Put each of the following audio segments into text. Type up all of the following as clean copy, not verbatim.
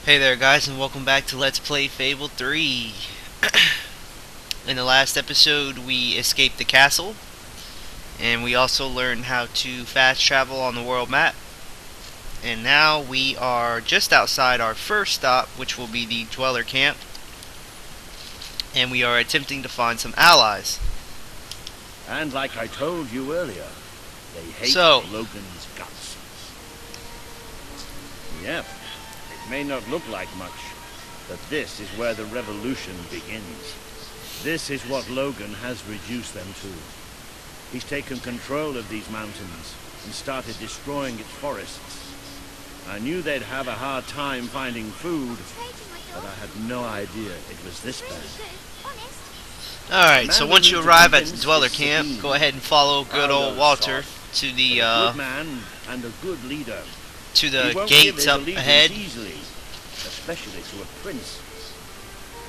Hey there guys, and welcome back to Let's Play Fable 3. In the last episode we escaped the castle, and we also learned how to fast travel on the world map. And now we are just outside our first stop, which will be the Dweller Camp. And we are attempting to find some allies. And like I told you earlier, they hate Logan's guts. Yep. It may not look like much, but this is where the revolution begins. This is what Logan has reduced them to. He's taken control of these mountains and started destroying its forests. I knew they'd have a hard time finding food, but I had no idea it was this bad. Alright, so once you arrive at the Dweller Camp, go ahead and follow good old Walter to the good man and a good leader. To the gates up ahead. Easily, especially to a prince.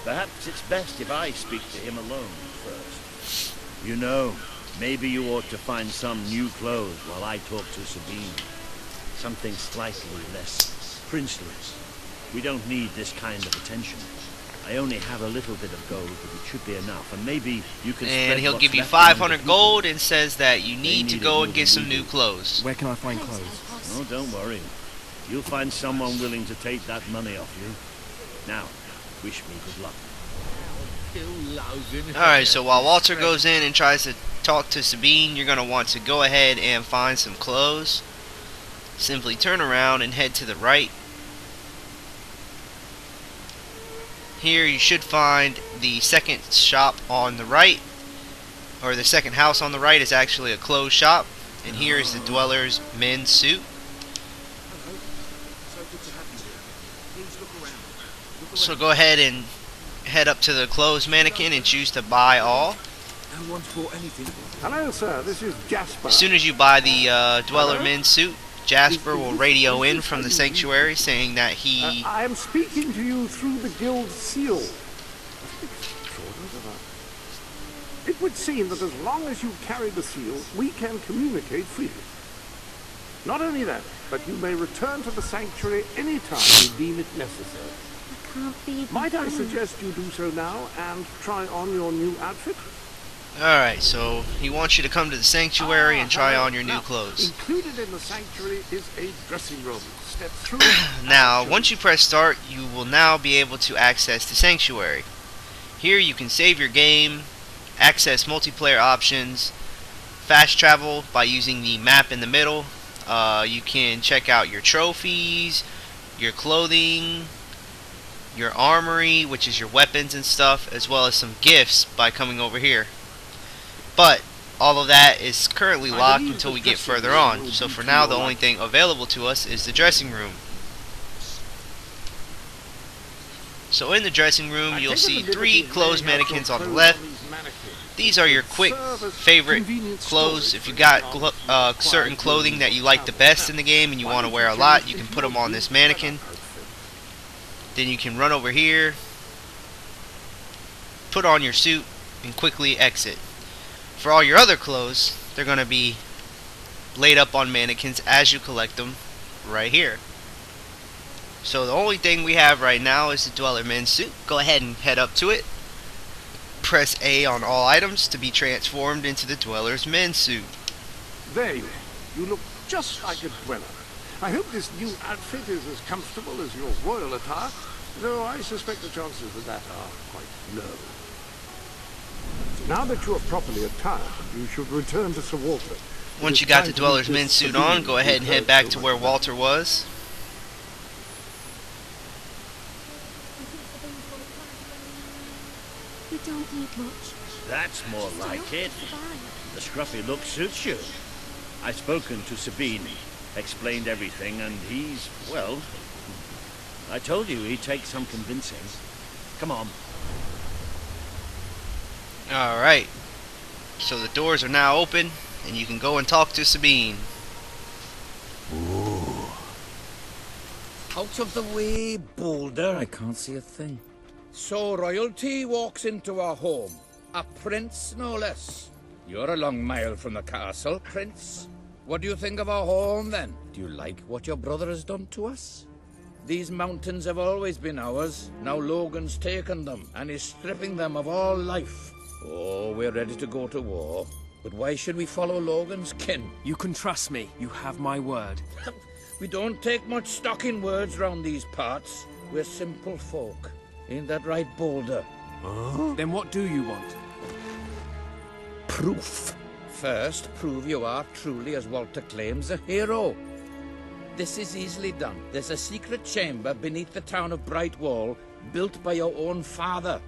Perhaps it's best if I speak to him alone first. You know, maybe you ought to find some new clothes while I talk to Sabine. Something slightly less princely. We don't need this kind of attention. I only have a little bit of gold, but it should be enough. And maybe you can. And he'll give you 500 gold and says that you need to go and get some new clothes. Where can I find clothes? Oh, don't worry. You'll find someone willing to take that money off you. Now, wish me good luck. Alright, so while Walter goes in and tries to talk to Sabine, you're going to want to go ahead and find some clothes. Simply turn around and head to the right. Here you should find the second shop on the right, or the second house on the right is actually a clothes shop. And here is the Dweller's men's suit. So go ahead and head up to the clothes mannequin and choose to buy all. Hello, sir. This is Jasper. As soon as you buy the Dweller men's suit, Jasper will radio in from the sanctuary saying that he... I am speaking to you through the guild seal. It would seem that as long as you carry the seal, we can communicate freely. Not only that, but you may return to the sanctuary any time you deem it necessary. Might I suggest you do so now and try on your new outfit? Alright, so he wants you to come to the sanctuary and try on your new clothes. Included in the sanctuary is a dressing room. Step through. Now, once you press start, you will now be able to access the sanctuary. Here you can save your game, access multiplayer options, fast travel by using the map in the middle. You can check out your trophies, your clothing, your armory, which is your weapons and stuff, as well as some gifts by coming over here. But all of that is currently locked until we get further on. So for now, the only thing available to us is the dressing room. So in the dressing room, you'll see 3 clothes mannequins on the left. These are your quick favorite clothes. If you got certain clothing that you like the best in the game and you want to wear a lot, you can put them on this mannequin. Then you can run over here, put on your suit, and quickly exit. For all your other clothes, they're going to be laid up on mannequins as you collect them right here. So the only thing we have right now is the Dweller men's suit. Go ahead and head up to it. Press A on all items to be transformed into the Dweller's men's suit. There you are. You look just like a dweller. I hope this new outfit is as comfortable as your royal attire, though I suspect the chances of that are quite low. Now that you are properly attired, you should return to Sir Walter. Once you got the Dweller's men's suit on, go ahead and head back to where Walter was. We don't eat much. That's more like it. The scruffy look suits you. I've spoken to Sabine, explained everything, and he's, well, I told you he'd take some convincing. Come on. Alright. So the doors are now open, and you can go and talk to Sabine. Ooh. Out of the way, Boulder. I can't see a thing. So royalty walks into our home. A prince, no less. You're a long mile from the castle, Prince. What do you think of our home, then? Do you like what your brother has done to us? These mountains have always been ours. Now Logan's taken them and is stripping them of all life. Oh, we're ready to go to war. But why should we follow Logan's kin? You can trust me. You have my word. We don't take much stock in words round these parts. We're simple folk. Ain't that right, Boulder? Then what do you want? Proof. First, prove you are truly, as Walter claims, a hero. This is easily done. There's a secret chamber beneath the town of Brightwall, built by your own father.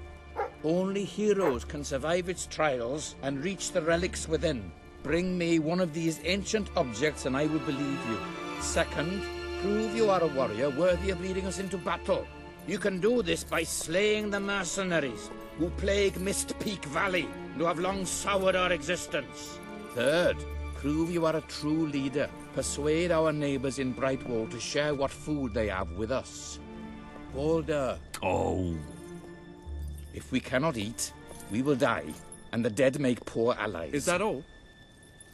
Only heroes can survive its trials and reach the relics within. Bring me one of these ancient objects and I will believe you. Second, prove you are a warrior worthy of leading us into battle. You can do this by slaying the mercenaries who plague Mist Peak Valley and who have long soured our existence. Third, prove you are a true leader. Persuade our neighbors in Brightwall to share what food they have with us. Boulder. Oh. If we cannot eat, we will die, and the dead make poor allies. Is that all?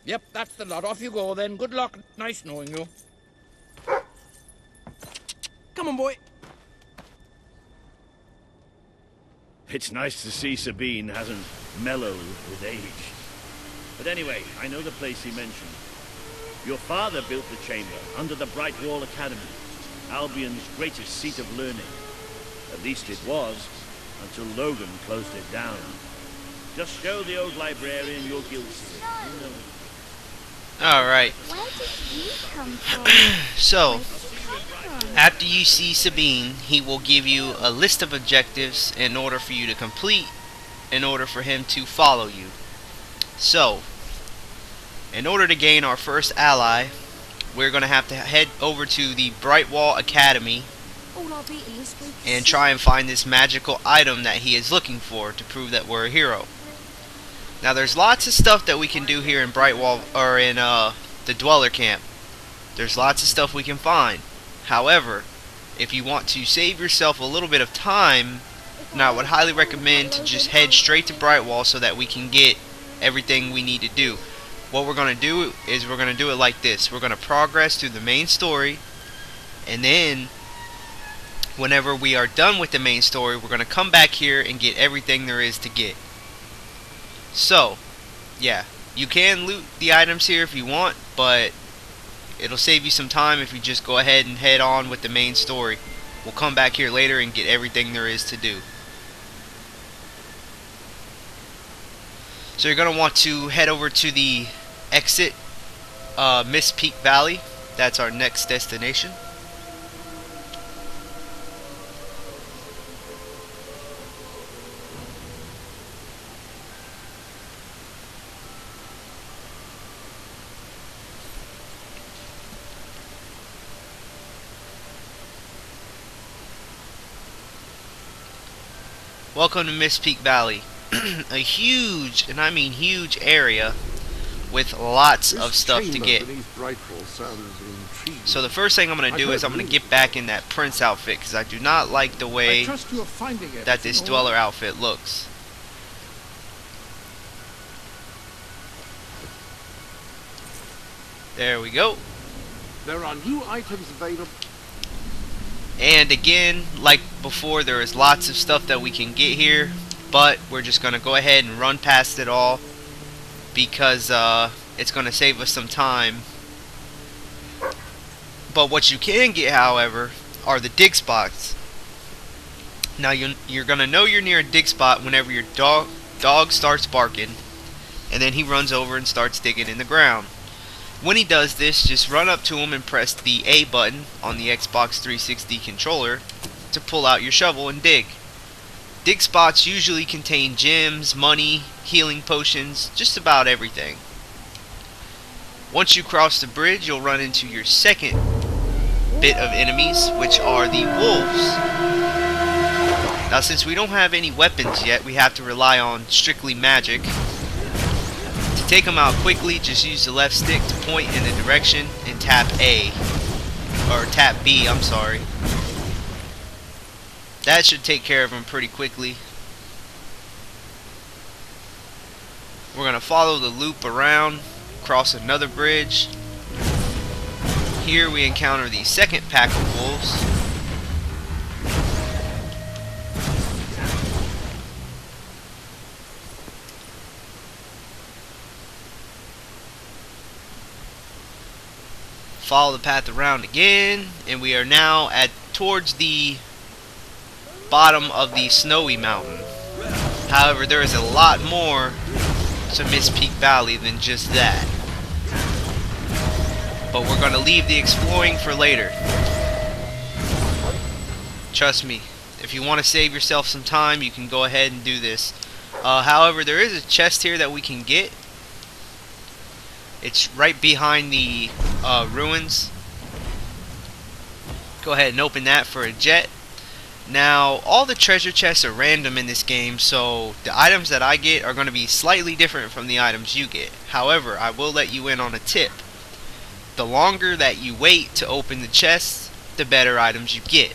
Yep, that's the lot. Off you go then. Good luck. Nice knowing you. Come on, boy. It's nice to see Sabine hasn't mellowed with age. But anyway, I know the place he mentioned. Your father built the chamber under the Brightwall Academy, Albion's greatest seat of learning. At least it was, until Logan closed it down. Just show the old librarian your guilt here. You know. Alright. Where did you come from? So, after you see Sabine, he will give you a list of objectives in order for you to complete, in order for him to follow you. So, in order to gain our first ally, we're going to have to head over to the Brightwall Academy All our beauty is weak. and try and find this magical item that he is looking for to prove that we're a hero. Now there's lots of stuff that we can do here in Brightwall, or in the Dweller Camp. There's lots of stuff we can find. However, if you want to save yourself a little bit of time, now I would highly recommend to just head straight to Brightwall so that we can get everything we need to do. What we're going to do is we're going to do it like this. We're going to progress through the main story, and then whenever we are done with the main story, we're going to come back here and get everything there is to get. So, yeah, you can loot the items here if you want, but it'll save you some time if you just go ahead and head on with the main story. We'll come back here later and get everything there is to do. So you're going to want to head over to the exit, Mist Peak Valley. That's our next destination. Welcome to Mist Peak Valley. A huge, and I mean huge, area with lots of stuff to get. So the first thing I'm going to do is I'm going to get back in that Prince outfit, because I do not like the way that this Dweller outfit looks. There we go. There are new items available. And again, like before, there is lots of stuff that we can get here, but we're just going to go ahead and run past it all because it's going to save us some time. But what you can get, however, are the dig spots. Now you're going to know you're near a dig spot whenever your dog starts barking, and then he runs over and starts digging in the ground. When he does this, just run up to him and press the A button on the Xbox 360 controller to pull out your shovel and dig. Dig spots usually contain gems, money, healing potions, just about everything. Once you cross the bridge, you'll run into your second bit of enemies, which are the wolves. Now since we don't have any weapons yet, we have to rely on strictly magic. To take them out quickly, just use the left stick to point in the direction and tap A. Or tap B, I'm sorry. That should take care of them pretty quickly. We're going to follow the loop around, cross another bridge. Here we encounter the second pack of wolves. follow the path around again, and we are now at towards the bottom of the snowy mountain. However, there is a lot more to Mist Peak Valley than just that. But we're going to leave the exploring for later. Trust me, if you want to save yourself some time, you can go ahead and do this. However, there is a chest here that we can get. It's right behind the ruins. Go ahead and open that for a jet. Now, all the treasure chests are random in this game, so the items that I get are going to be slightly different from the items you get. However, I will let you in on a tip. The longer that you wait to open the chests, the better items you get.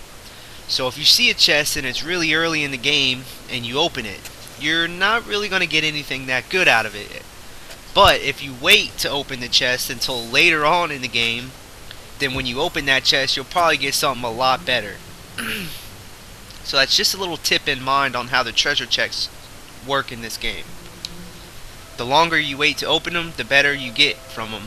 So if you see a chest and it's really early in the game and you open it, you're not really going to get anything that good out of it. But if you wait to open the chest until later on in the game, then when you open that chest, you'll probably get something a lot better. So that's just a little tip in mind on how the treasure chests work in this game. The longer you wait to open them, the better you get from them.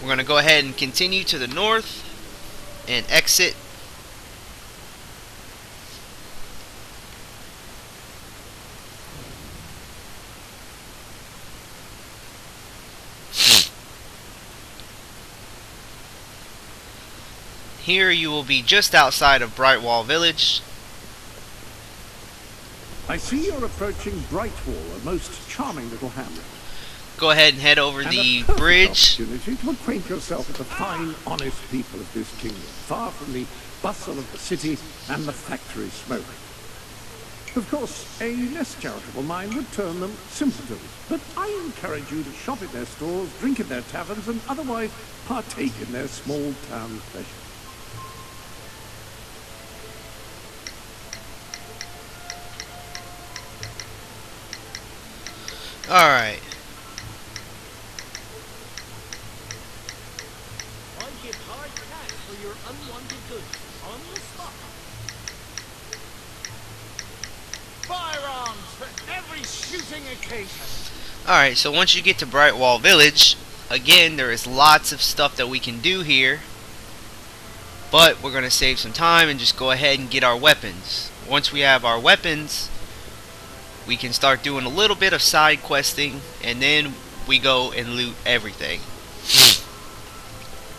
We're going to go ahead and continue to the north and exit. Here you will be just outside of Brightwall Village. I see you're approaching Brightwall, a most charming little hamlet. Go ahead and head over And the a perfect bridge. opportunity to acquaint yourself with the fine, honest people of this kingdom, far from the bustle of the city and the factory smoke. Of course, a less charitable mind would term them simpletons, but I encourage you to shop at their stores, drink in their taverns, and otherwise partake in their small town pleasures. Alright. I give hard cash for your unwanted goods on the spot. Firearms for every shooting occasion. Alright, so once you get to Brightwall Village, again, there is lots of stuff that we can do here. But we're going to save some time and just go ahead and get our weapons. Once we have our weapons, we can start doing a little bit of side questing, and then we go and loot everything.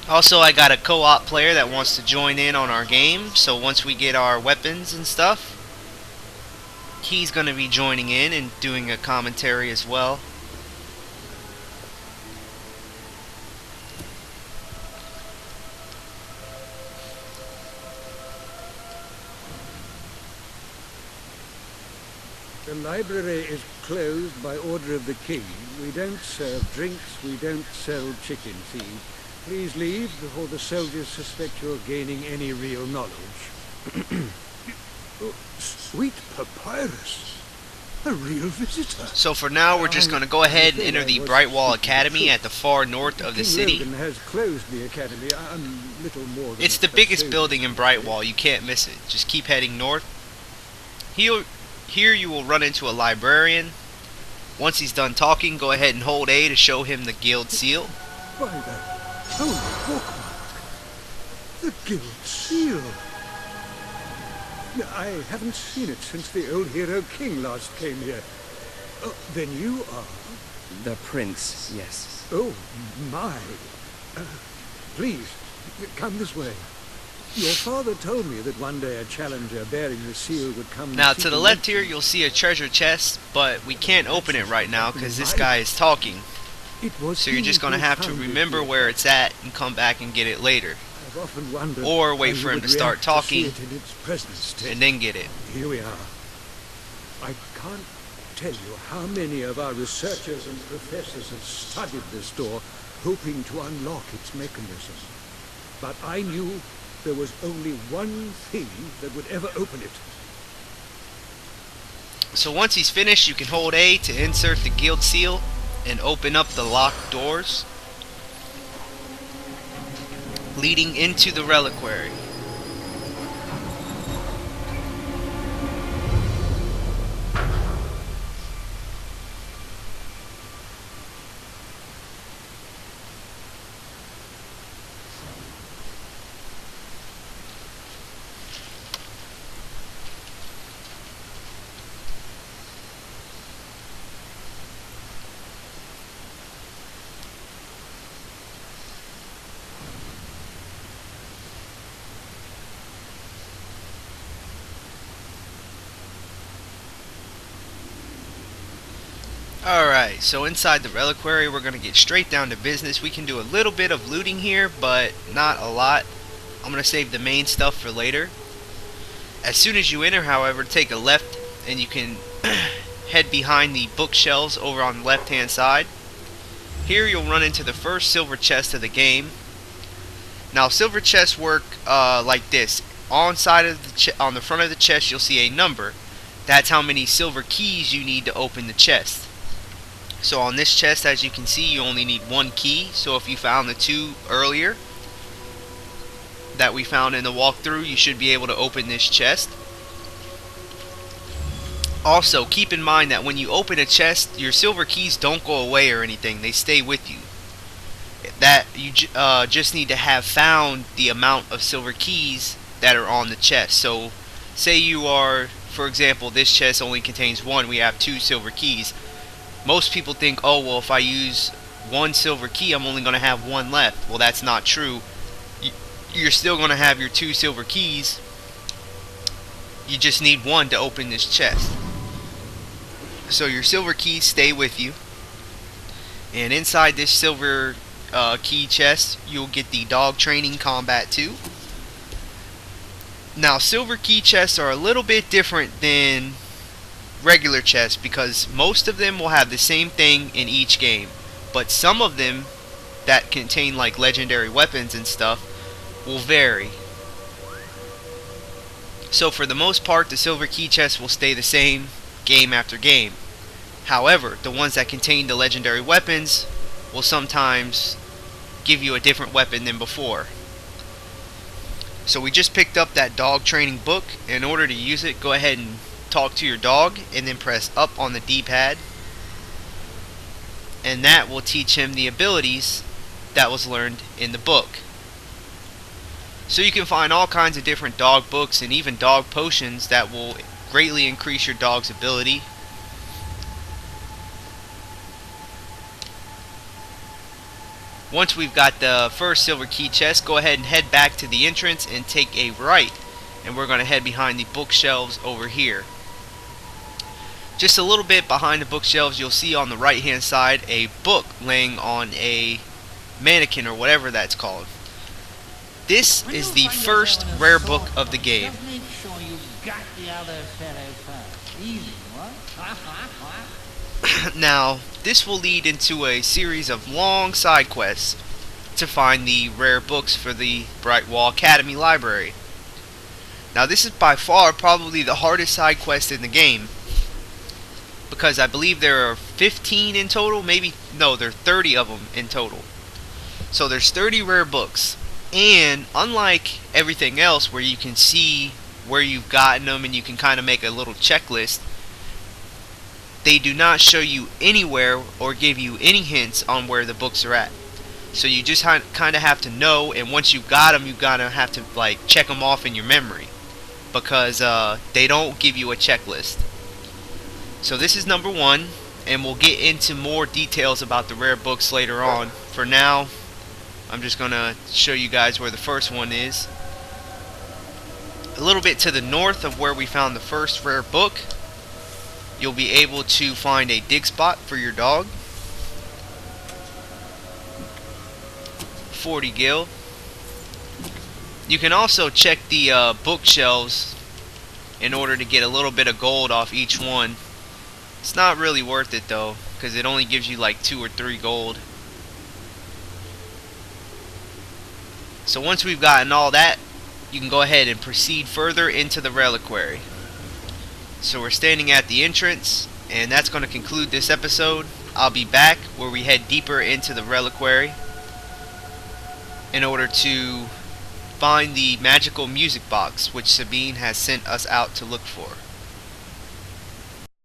Also, I got a co-op player that wants to join in on our game, so once we get our weapons and stuff, he's going to be joining in and doing a commentary as well. The library is closed by order of the king. We don't serve drinks, we don't sell chicken feed. Please leave before the soldiers suspect you're gaining any real knowledge. Oh, sweet papyrus. A real visitor. So for now, we're just going to go ahead and enter the Brightwall Academy at the far north of the King city. Logan has closed the academy. Little more than It's the biggest building in Brightwall. You can't miss it. Just keep heading north. Here you will run into a librarian. Once he's done talking, go ahead and hold A to show him the guild seal. By the holy bookmark, the guild seal. I haven't seen it since the old hero king last came here. Oh, then you are? The prince, yes. Oh, my. Please, come this way. Your father told me that one day a challenger bearing the seal would come... Now, to the left here, you'll see a treasure chest, but we can't open it right now because this guy is talking. So you're just going to have to remember where it's at and come back and get it later. I've often wondered Or wait for him to start talking and and then get it. Here we are. I can't tell you how many of our researchers and professors have studied this door, hoping to unlock its mechanism. But I knew there was only one thing that would ever open it. So once he's finished, you can hold A to insert the guild seal and open up the locked doors leading into the reliquary. Alright, so inside the reliquary we're going to get straight down to business. We can do a little bit of looting here, but not a lot. I'm going to save the main stuff for later. As soon as you enter, however, take a left and you can head behind the bookshelves over on the left hand side. Here you'll run into the first silver chest of the game. Now silver chests work like this. On the front of the chest you'll see a number. That's how many silver keys you need to open the chest. So on this chest, as you can see, you only need one key. So if you found the two earlier that we found in the walkthrough, you should be able to open this chest. Also, keep in mind that when you open a chest, your silver keys don't go away or anything. They stay with you. That you just need to have found the amount of silver keys that are on the chest. So say you are, for example, this chest only contains one. We have 2 silver keys. Most people think, oh, well, if I use 1 silver key, I'm only going to have 1 left. Well, that's not true. You're still going to have your 2 silver keys. You just need 1 to open this chest. So your silver keys stay with you. And inside this silver key chest, you'll get the dog training combat 2. Now, silver key chests are a little bit different than regular chests because most of them will have the same thing in each game, but some of them that contain like legendary weapons and stuff will vary. So for the most part, the silver key chests will stay the same game after game. However, the ones that contain the legendary weapons will sometimes give you a different weapon than before. So we just picked up that dog training book. In order to use it, go ahead and talk to your dog and then press up on the D-pad, and that will teach him the abilities that was learned in the book. So you can find all kinds of different dog books and even dog potions that will greatly increase your dog's ability. Once we've got the first silver key chest, go ahead and head back to the entrance and take a right, and we're going to head behind the bookshelves over here. Just a little bit behind the bookshelves, you'll see on the right hand side a book laying on a mannequin or whatever that's called. This is the first rare book of the game. Just make sure you got the other fellow first. Easy, what? Now, this will lead into a series of long side quests to find the rare books for the Brightwall Academy library. Now, this is by far probably the hardest side quest in the game, because I believe there are 15 in total, no, there are 30 of them in total. So there's 30 rare books, and unlike everything else where you can see where you've gotten them and you can kind of make a little checklist, they do not show you anywhere or give you any hints on where the books are at. So you just kind of have to know, and once you've got them, you've got to have to like check them off in your memory, because they don't give you a checklist. So this is number 1, and we'll get into more details about the rare books later on. For now, I'm just going to show you guys where the first one is. A little bit to the north of where we found the first rare book, you'll be able to find a dig spot for your dog. 40 gil. You can also check the bookshelves in order to get a little bit of gold off each one. It's not really worth it though, because it only gives you like 2 or 3 gold. So once we've gotten all that, you can go ahead and proceed further into the reliquary. So we're standing at the entrance, and that's going to conclude this episode. I'll be back where we head deeper into the reliquary in order to find the magical music box which Sabine has sent us out to look for.